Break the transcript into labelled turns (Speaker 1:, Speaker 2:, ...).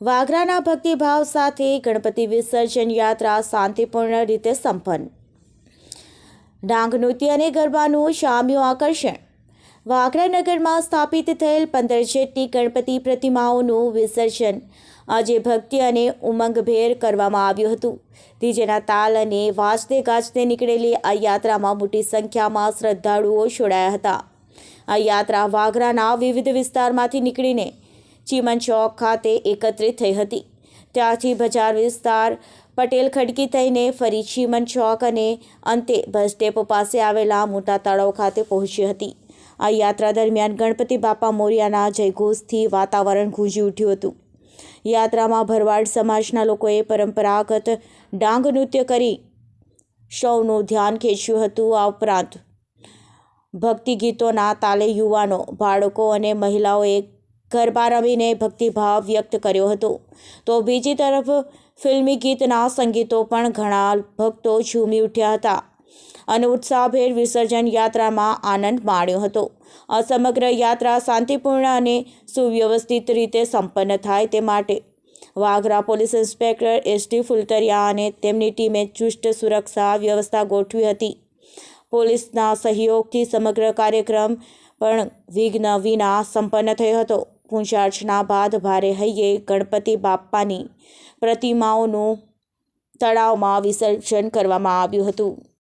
Speaker 1: વાગરાના ભક્તિભાવ સાથે ગણપતિ વિસર્જન યાત્રા શાંતિપૂર્ણ રીતે સંપન્ન. ડાંગ નૃત્ય અને ગરબાનું શામ્યું આકર્ષણ. વાગરા નગરમાં સ્થાપિત થયેલ 15 જેટલી ગણપતિ પ્રતિમાઓનું વિસર્જન આજે ભક્તિ અને ઉમંગભેર કરવામાં આવ્યું હતું. ડીજેના તાલ અને વાજતે ગાજતે નીકળેલી આ યાત્રામાં મોટી સંખ્યામાં શ્રદ્ધાળુઓ જોડાયા હતા. આ યાત્રા વાગરાના વિવિધ વિસ્તારમાંથી નીકળીને ચીમન ચોક ખાતે એકત્રિત થઈ હતી. ત્યાંથી બજાર વિસ્તાર, પટેલ ખડકી થઈને ફરી ચીમન ચોક અને અંતે બસ ડેપો પાસે આવેલા મોટા તળાવ ખાતે પહોંચી હતી. આ યાત્રા દરમિયાન ગણપતિ બાપા મોરિયાના જયઘોષથી વાતાવરણ ગુંજી ઉઠ્યું હતું. યાત્રામાં ભરવાડ સમાજના લોકોએ પરંપરાગત ડાંગ નૃત્ય કરી સૌનું ધ્યાન ખેંચ્યું હતું. આ ઉપરાંત ભક્તિ ગીતોના તાલે યુવાનો, બાળકો અને મહિલાઓએ ગરબા રમીને ભક્તિભાવ વ્યક્ત કર્યો હતો. તો બીજી તરફ ફિલ્મી ગીતના સંગીતો પણ ઘણા ભક્તો ઝૂમી ઉઠ્યા હતા અને ઉત્સાહભેર વિસર્જન યાત્રામાં આનંદ માણ્યો હતો. આ સમગ્ર યાત્રા શાંતિપૂર્ણ અને સુવ્યવસ્થિત રીતે સંપન્ન થાય તે માટે Vagra police inspector ST. Phultariya અને તેમની ટીમે ચુસ્ત સુરક્ષા વ્યવસ્થા ગોઠવી હતી. પોલીસના સહયોગથી સમગ્ર કાર્યક્રમ પણ વિઘ્ન વિના સંપન્ન થયો હતો. પૂજા અર્ચના બાદ ભારે હૈયે ગણપતિ બાપ્પાની પ્રતિમાઓનું તળાવમાં વિસર્જન કરવામાં આવ્યું હતું.